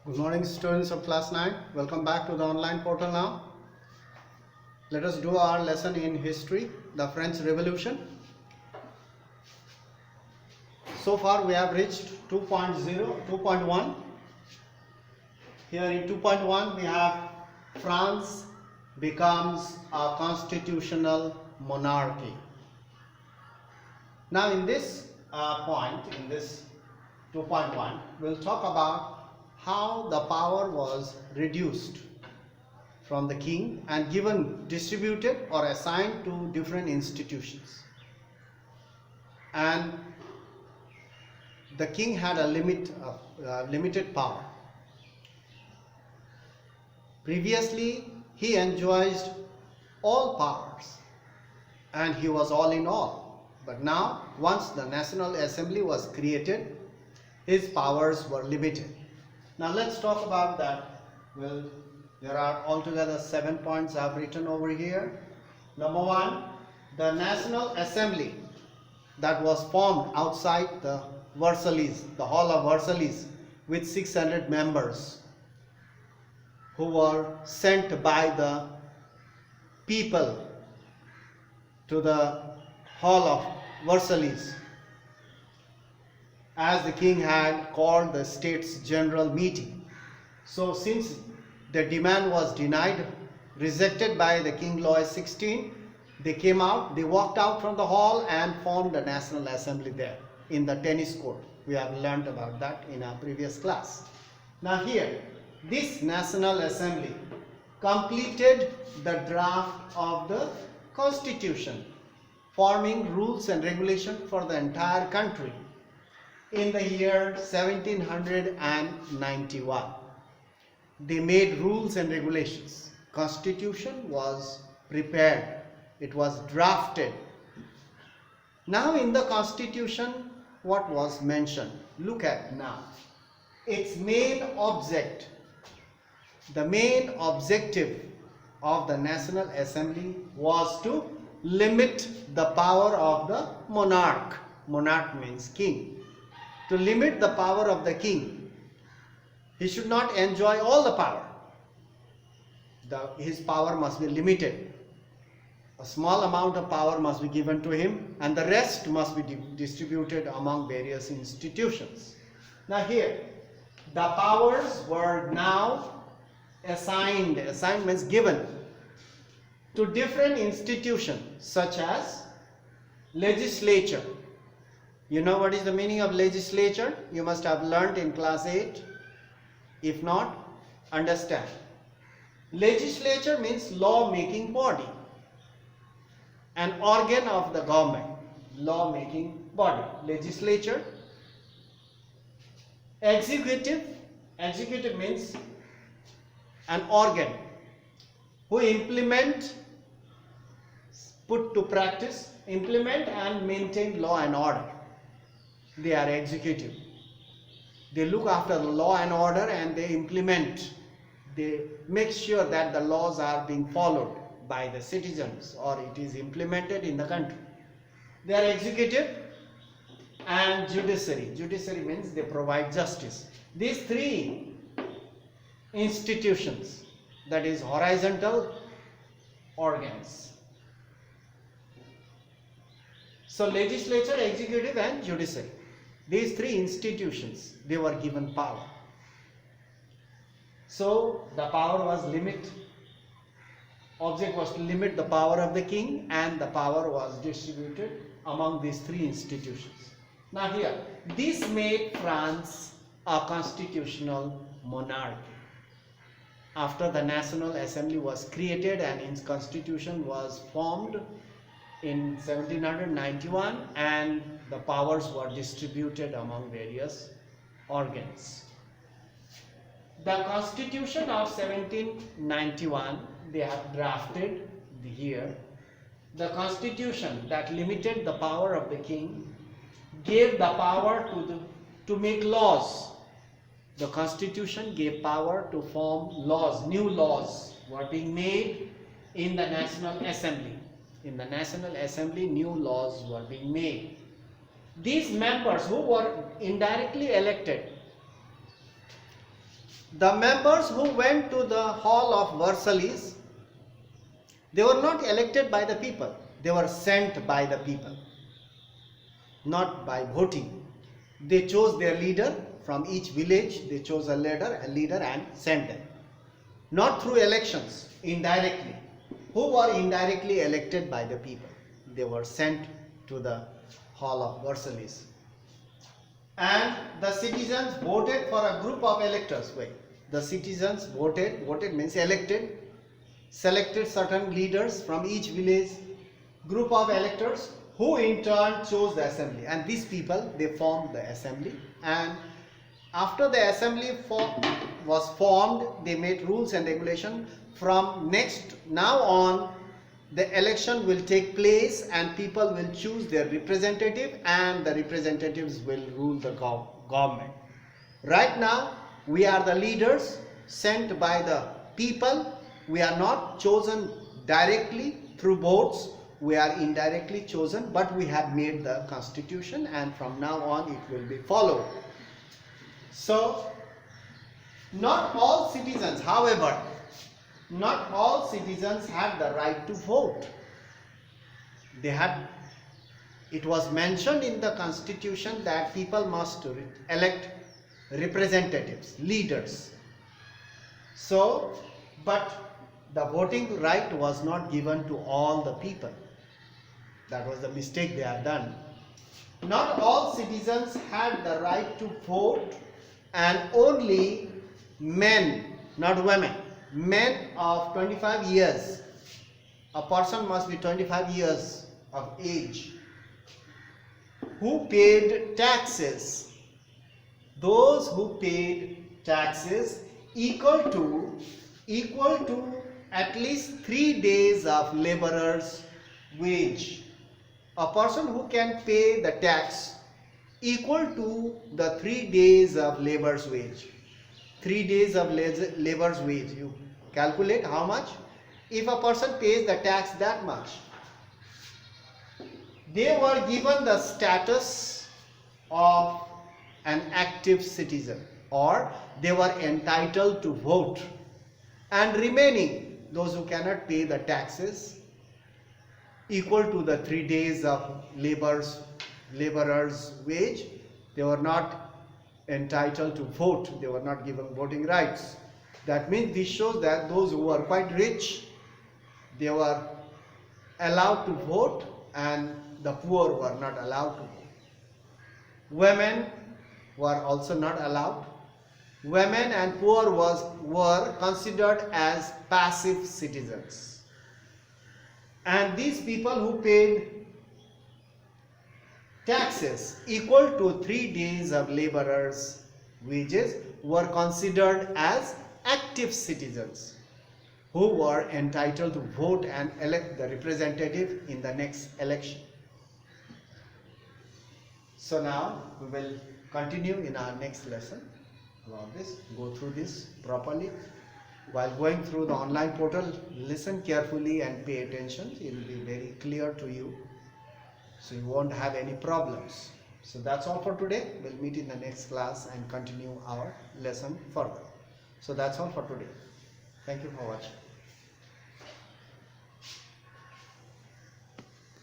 Good morning, students of class 9. Welcome back to the online portal now. Let us do our lesson in history, the French Revolution. So far we have reached 2.1. Here in 2.1 we have France becomes a constitutional monarchy. Now in this point, in this 2.1, we'll talk about how the power was reduced from the king and distributed or assigned to different institutions. And the king had a limited power. Previously, he enjoyed all powers and he was all in all. But now, once the National Assembly was created, his powers were limited. Now let's talk about that. Well, there are altogether 7 points I have written over here. Number 1, the National Assembly that was formed outside the Versailles, the Hall of Versailles, with 600 members who were sent by the people to the Hall of Versailles, as the king had called the States General meeting. So since the demand was rejected by the King Louis XVI, they walked out from the hall and formed the National Assembly there in the tennis court. We have learned about that in our previous class. Now here, this National Assembly completed the draft of the Constitution, forming rules and regulations for the entire country in the year 1791. They made rules and regulations. Constitution was prepared. It was drafted. Now in the Constitution, what was mentioned? Look at now. Its main object, the main objective of the National Assembly was to limit the power of the monarch. Monarch means king. To limit the power of the king. He should not enjoy all the power. His power must be limited. A small amount of power must be given to him and the rest must be distributed among various institutions. Now here, the powers were now assigned means given to different institutions such as legislature. You know what is the meaning of legislature? You must have learned in class 8. If not, understand. Legislature means law-making body, an organ of the government, law-making body. Legislature. Executive means an organ who put to practice, implement and maintain law and order. They are executive. They look after the law and order and they implement. They make sure that the laws are being followed by the citizens or it is implemented in the country. They are executive and judiciary. Judiciary means they provide justice. These 3 institutions, that is horizontal organs. So legislature, executive and judiciary. These 3 institutions, they were given power. So the power was object was to limit the power of the king and the power was distributed among these 3 institutions. Now here, this made France a constitutional monarchy. After the National Assembly was created and its constitution was formed in 1791 and the powers were distributed among various organs. The Constitution of 1791, they have drafted here. The Constitution that limited the power of the king gave the power to make laws. The Constitution gave power to form laws. New laws were being made in the National Assembly. In the National Assembly, new laws were being made. These members who were indirectly elected The members who went to the hall of Versailles, they were not elected by the people, they were sent by the people, not by voting. They chose their leader from each village, they chose a leader and sent them. Not through elections, indirectly. Who were indirectly elected by the people? They were sent to the hall of Versailles. And the citizens voted for a group of electors. Wait, the citizens voted means elected, selected certain leaders from each village, group of electors who in turn chose the assembly. And these people, they formed the assembly. And after the assembly was formed, they made rules and regulation. From now on, the election will take place and people will choose their representative and the representatives will rule the government. Right now, we are the leaders sent by the people. We are not chosen directly through votes. We are indirectly chosen, but we have made the constitution and from now on it will be followed. So, not all citizens, however, not all citizens had the right to vote. It was mentioned in the constitution that people must elect representatives, leaders. So, but the voting right was not given to all the people. That was the mistake they had done. Not all citizens had the right to vote, and only men, not women, men of 25 years, a person must be 25 years of age, who paid taxes, those who paid taxes equal to at least 3 days of laborer's wage. A person who can pay the tax equal to the 3 days of labor's wage. 3 days of labor's wage. You calculate how much? If a person pays the tax that much, they were given the status of an active citizen, or they were entitled to vote. And remaining, those who cannot pay the taxes equal to the 3 days of laborer's wage, they were not entitled to vote. They were not given voting rights. That means this shows that those who were quite rich, they were allowed to vote, and the poor were not allowed to vote. Women were also not allowed. Women and poor were considered as passive citizens. And these people who paid taxes equal to 3 days of laborers' wages were considered as active citizens who were entitled to vote and elect the representative in the next election. So now we will continue in our next lesson about this, go through this properly. While going through the online portal, listen carefully and pay attention. It will be very clear to you, so you won't have any problems. So that's all for today. We'll meet in the next class and continue our lesson further. So that's all for today. Thank you for watching.